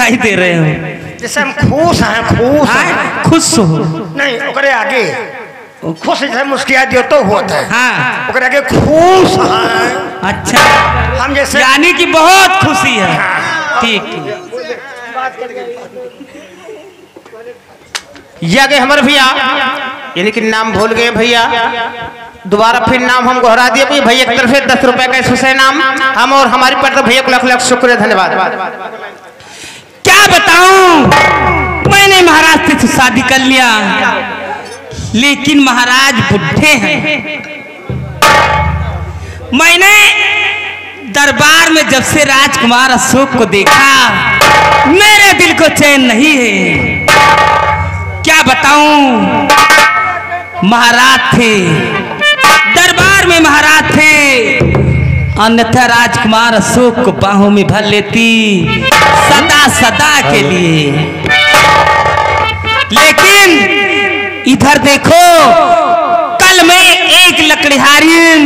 दिखाई दे रहे हो? जैसे हम खुश हैं, खुश हैं। खुश हो? नहीं, ओकरे आगे खुश जैसे मुस्किया दियो तो होता है। हाँ, ओकरे आगे खुश हैं। अच्छा, हम जैसे यानी कि बहुत खुशी है। ठीक ठीक। ये आगे हमारे भैया, यानी कि नाम भूल गए भैया, दोबारा फिर नाम हम दोहरा दिए भैया की तरफ से 10 रुपए का इस नाम हम और हमारी तरफ भैया को लाख लाख शुक्रिया, धन्यवाद। क्या बताऊं, मैंने महाराज से शादी कर लिया, लेकिन महाराज बुढ़े हैं। मैंने दरबार में जब से राजकुमार अशोक को देखा, मेरे दिल को चैन नहीं है। क्या बताऊं, महाराज थे दरबार में, महाराज थे, अन्यथा राजकुमार अशोक को बाहों में भर लेती सदा सदा के लिए। लेकिन इधर देखो, कल मैं एक लकड़हारिन,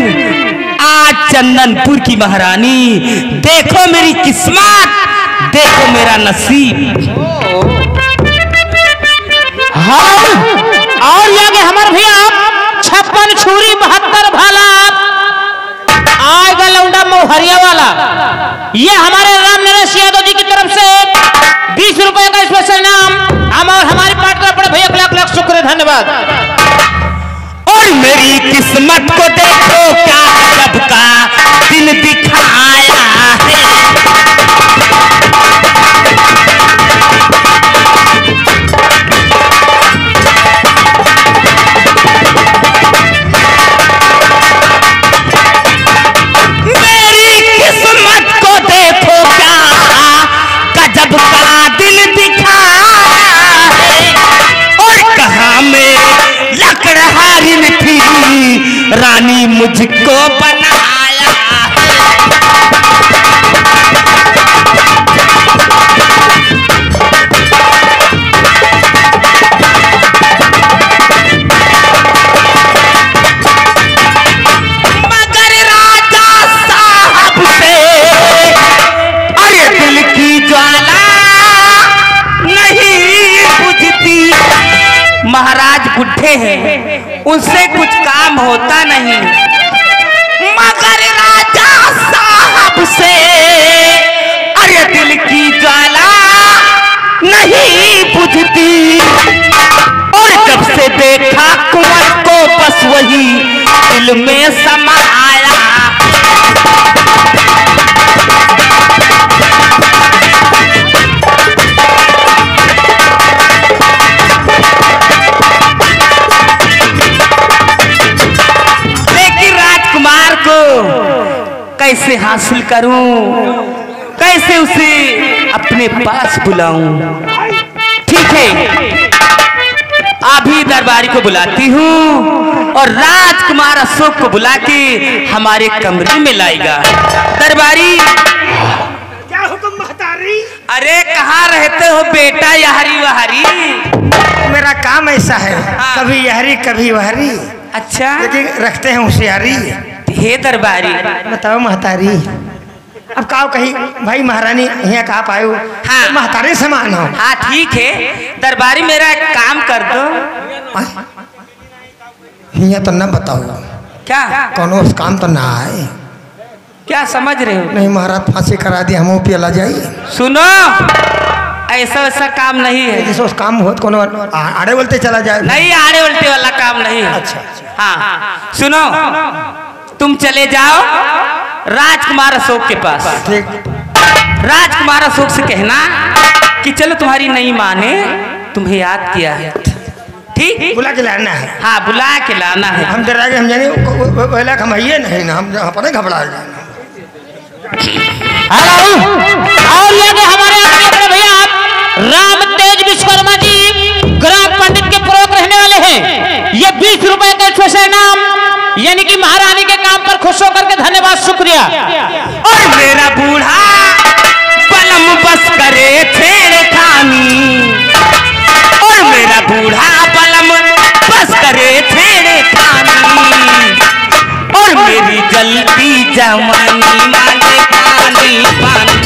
आज चंदनपुर की महारानी। देखो मेरी किस्मत, देखो मेरा नसीब। हाँ, और ये आगे हमारे भैया 56 छुरी 72 भाला आएगा लौंडा मोहरिया वाला। ये हमारे राम नरेश यादव जी की तरफ से 20 रुपए का स्पेशल नाम हम और हमारी पार्टनर बड़े भैया को लाख लाख शुक्र, धन्यवाद। और मेरी किस्मत को देखो, क्या गजब का दिन दिखाया है। रानी मुझको बनाया मगर राजा साहब से अरे दिल की ज्वाला नहीं बुझती। महाराज बुढ़े हैं, उनसे कुछ काम होता नहीं, मगर राजा साहब से अरे दिल की ज्वाला नहीं बुझती। और जब से देखा कुंवर को बस वही दिल में समाया। कैसे हासिल करूं, कैसे उसे अपने पास बुलाऊं? ठीक है, अभी दरबारी को बुलाती हूँ और राजकुमार अशोक को बुला के हमारे कमरे में लाएगा। दरबारी, क्या हुक्म महतारी? अरे कहाँ रहते हो बेटा, यहरी वहरी? मेरा काम ऐसा है, कभी यहरी कभी वहरी। अच्छा, लेकिन रखते हैं होशियारी। हे दरबारी, बताओ महतारी, अब कहो कहीं भाई महारानी यहाँ कहाँ पाए? हाँ, तो महतारी समान हो। हाँ ठीक है दरबारी, मेरा एक काम कर दो। यहाँ तो न बताओ, क्या कोनो काम तो ना आए। क्या समझ रहे हो? नहीं महाराज फांसी करा दी, हम पिला जाइए। सुनो, ऐसा वैसा काम नहीं है। जैसे उस काम हो कोनो आड़े बोलते चला जाए। नहीं, आड़े उल्टे वाला काम नहीं है। अच्छा, हाँ सुनो, तुम चले जाओ राजकुमार अशोक के पास। ठीक। राजकुमार अशोक से कहना कि चलो तुम्हारी नहीं माने, तुम्हें याद किया है। ठीक, बुला के लाना है। हाँ बुला के लाना है। हम डरा के हम जाने पहले हम आइए नहीं ना, हम अपने घबरा जाए। और ये हमारे अपने भैया राम तेज विश्वकर्मा जी ग्राम पंडित के पूर्वक रहने वाले हैं। ये 20 रुपए का स्पेशल नाम, यानी कि महारानी के काम पर खुश होकर के धन्यवाद, शुक्रिया। और मेरा बूढ़ा बलम बस करे छेड़खानी, और मेरा बूढ़ा बलम बस करे छेड़खानी, और मेरी जलती जवानी मांगे पानी पानी,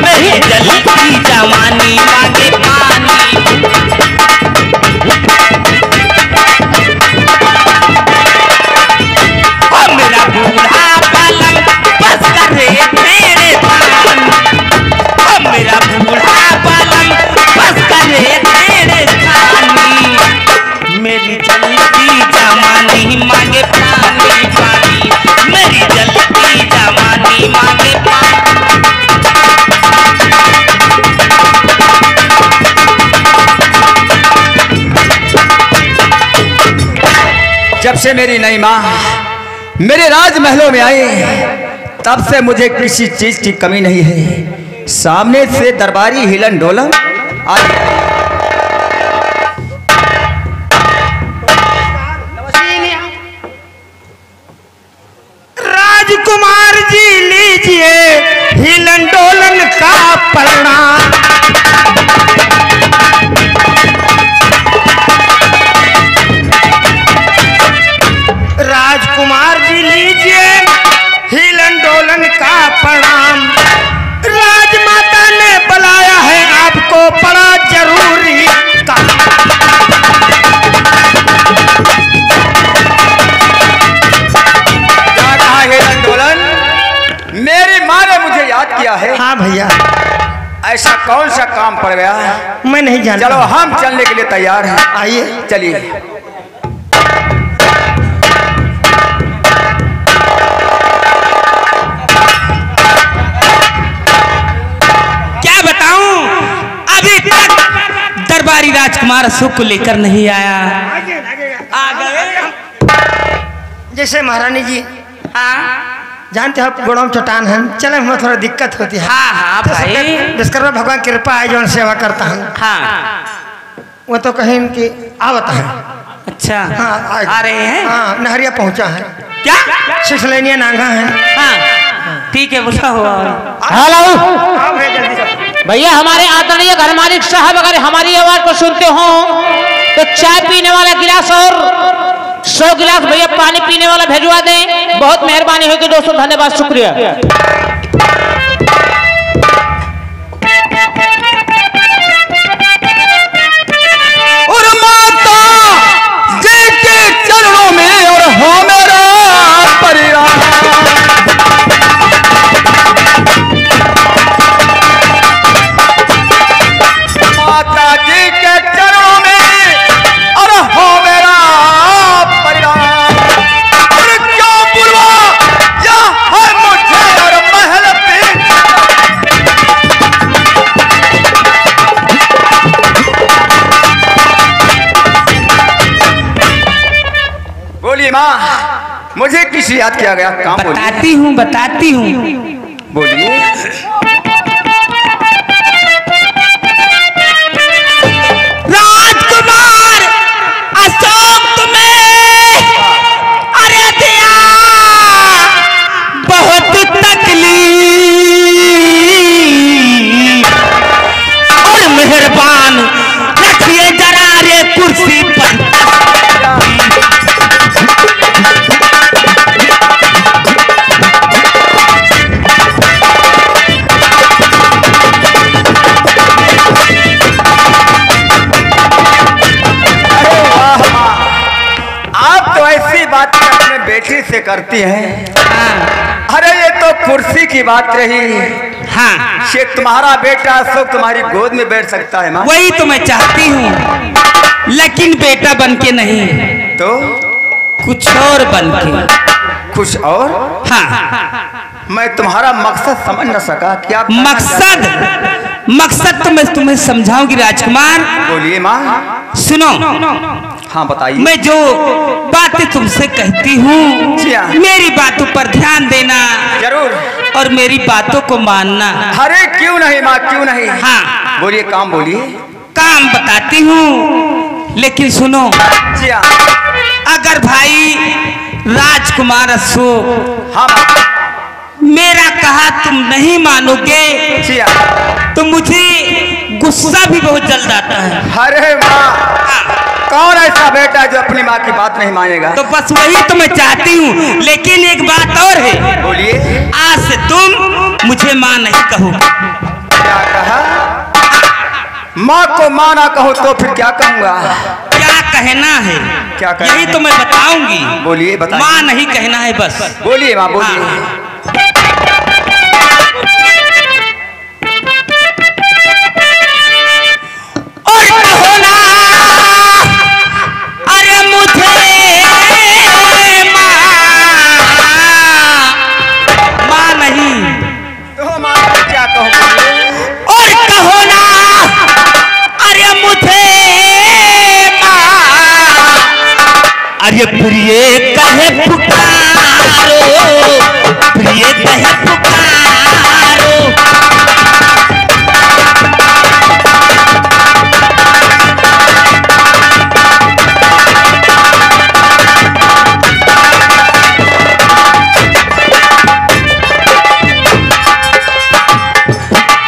मेरी जलती जवानी जब से मेरी नई माँ मेरे राजमहलों में आई, तब से मुझे किसी चीज की कमी नहीं है। सामने से दरबारी हिलन डोलन राजकुमार जी लीजिए हिलन डोलन का प्रणाम। राजकुमार जी लीजिए हिलन डोलन का प्रणाम। राजमाता ने बुलाया है आपको बड़ा जरूरी काम। क्या कहा हिलन डोलन? मेरी माँ ने मुझे याद किया है। हाँ भैया, ऐसा कौन सा काम पड़ गया? मैं नहीं जानता। चलो हम चलने के लिए तैयार हैं। आइए चलिए। अभी तक दरबारी राजकुमार अशोक को लेकर नहीं आया। आ गए जैसे महारानी जी हाँ जानते हो गोड़ों चट्टान है, चले हमें थोड़ा दिक्कत होती है। हाँ हाँ भाई, विश्वकर्मा भगवान कृपा है जो सेवा करता हूँ। हाँ वो तो कहीं कि आवत है। अच्छा हाँ आ रहे हैं। हाँ नहरिया पहुँचा है। क्या? सिसलेनिया नांगा है। हाँ ठीक है, बुला हुआ। हेलो आओ भैया जल्दी से। भैया, हमारे आदरणीय घर मालिक साहब अगर हमारी आवाज को सुनते हो तो चाय पीने वाला गिलास और 100 गिलास भैया पानी पीने वाला भेजवा दें। बहुत मेहरबानी होगी दोस्तों, धन्यवाद, शुक्रिया। और माता जी के चरणों में और हो मेरा परिवार। माता जी के चरणों में और हो मेरा परिवार। और क्यों बुलवा या है मुझे और महल पे। बोलिए माँ, मुझे किस याद किया गया काम? बोलिए बताती हूँ बोलिए। राजकुमार अशोक तुम्हें अरे दिया बहुत तकलीफ और मेहरबान रखिए जरा रे कुर्सी पर। बात अपने बेटी से करती हैं। अरे ये तो कुर्सी की बात रही। हाँ ये तुम्हारा बेटा अशोक तुम्हारी गोद में बैठ सकता है माँ? वही तो मैं चाहती हूँ, लेकिन बेटा बन के नहीं तो कुछ और बन के। कुछ और? हाँ मैं तुम्हारा मकसद समझ न सका। क्या मकसद तो मैं तुम्हें समझाऊंगी राजकुमार। बोलिए माँ। सुनो। हाँ बताइए। मैं जो बातें तुमसे कहती हूँ मेरी बातों पर ध्यान देना जरूर, और मेरी बातों को मानना। अरे क्यों नहीं माँ, क्यों नहीं। हाँ बोलिए, काम बोलिए। काम बताती हूँ, लेकिन सुनो। जी हाँ। अगर भाई राजकुमार अशोक हाँ मेरा कहा तुम नहीं मानोगे जी हाँ, तो मुझे गुस्सा भी बहुत जल्द आता है। अरे माँ, कौन ऐसा बेटा जो अपनी माँ की बात नहीं मानेगा? तो बस वही तो मैं चाहती हूँ, लेकिन एक बात और है। बोलिए। आज से तुम मुझे माँ नहीं कहो। क्या कहा? माँ को माँ ना कहो तो फिर क्या कहूँगा? क्या कहना है? क्या कहना यही है? तो मैं बताऊंगी। बोलिए, बताइए। माँ नहीं कहना है बस। बोलिए माँ, बोलिए। हाँ। और कहो ना, अरे मुझे माँ नहीं। तो माँ क्या कहूँ? और कहो ना, अरे मुझे माँ, अरे अरे प्रिय कहे पुकारो, प्रिय कहे पुकारो।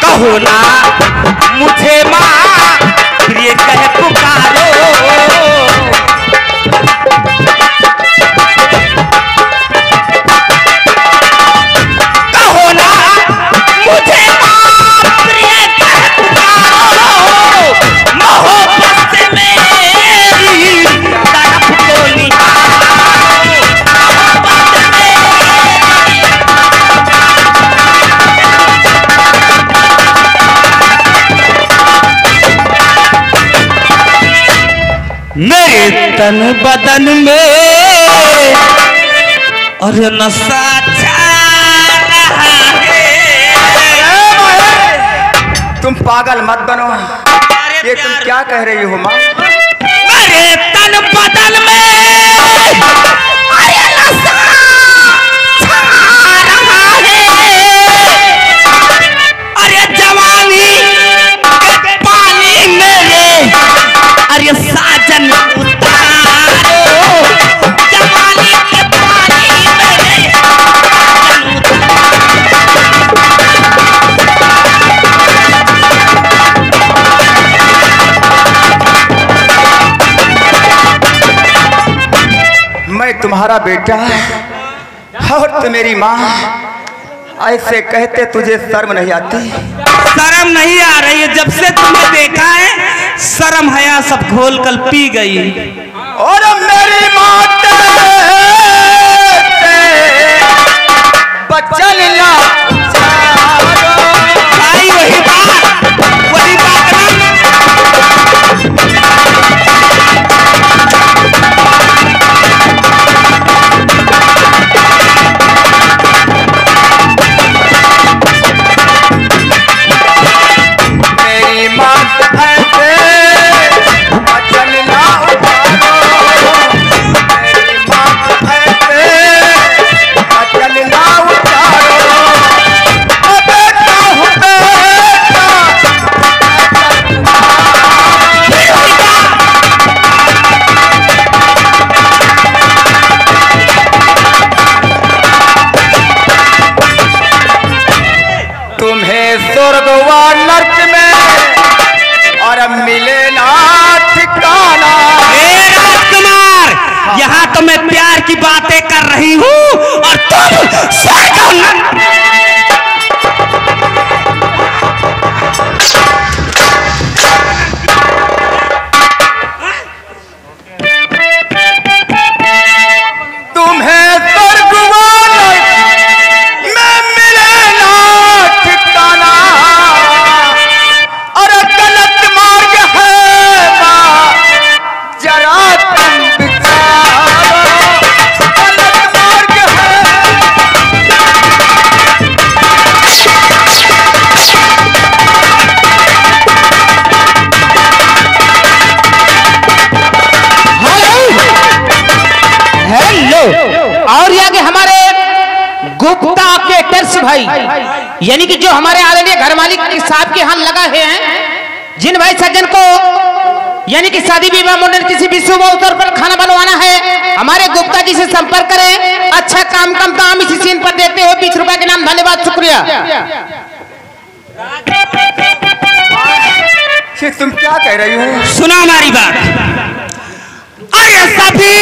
कहो ना मुझे माँ प्रिय कहे पुकारो। कहो ना मुझे माँ प्रिय कहे पुकारो। मोहब्बत से मेरी तरफ को निहारो। मोहब्बत मेरे तन बदन में और नशा छा रहा है। तुम पागल मत बनो। ये तुम क्या कह रही हो माँ? मेरे तन बदन में अरे नशा छा रहा है। अरे जवानी के पानी मेरे अरे साजन उतारो। जवानी के पानी मेरे साजन मैं तुम्हारा बेटा और तुम मेरी माँ, ऐसे कहते तुझे शर्म नहीं आती? शर्म नहीं आ रही है। जब से तुम्हें देखा है शर्म हया सब घोल कल पी गई। और मेरी माँ बचल ना आई वही बात मेरी माँ ऐसे बचल ना उतारो। मेरी माँ ऐसे बचल ना उतारो। बेटा हूँ बेटा। तुम्हें स्वर्ग व नर्क में और मिले ना ठिकाना। राजकुमार, यहाँ तो मैं प्यार की बातें कर रही हूँ और तुम स्वर्ग और नर्क। तुम्हें स्वर्ग व नर्क में मिले ना ठिकाना। और गलत मार्ग है माँ, जरा तुम विचारो। गलत मार्ग है। हेलो। और ये आगे हमारे गुप्ता के टर्स भाई, यानी कि जो हमारे आदरणीय घर मालिक साहब के यहाँ लगा है, जिन भाई सज्जन को यानी कि शादी विवाह मुंडन किसी भी शुभ अवसर पर खाना बनवाना है, हमारे गुप्ता जी से संपर्क करें। अच्छा काम कम दाम इसी सीन पर देते हो। 20 रुपए के नाम धन्यवाद शुक्रिया। तुम क्या कह रही हो? सुना हमारी बात। अरे सभी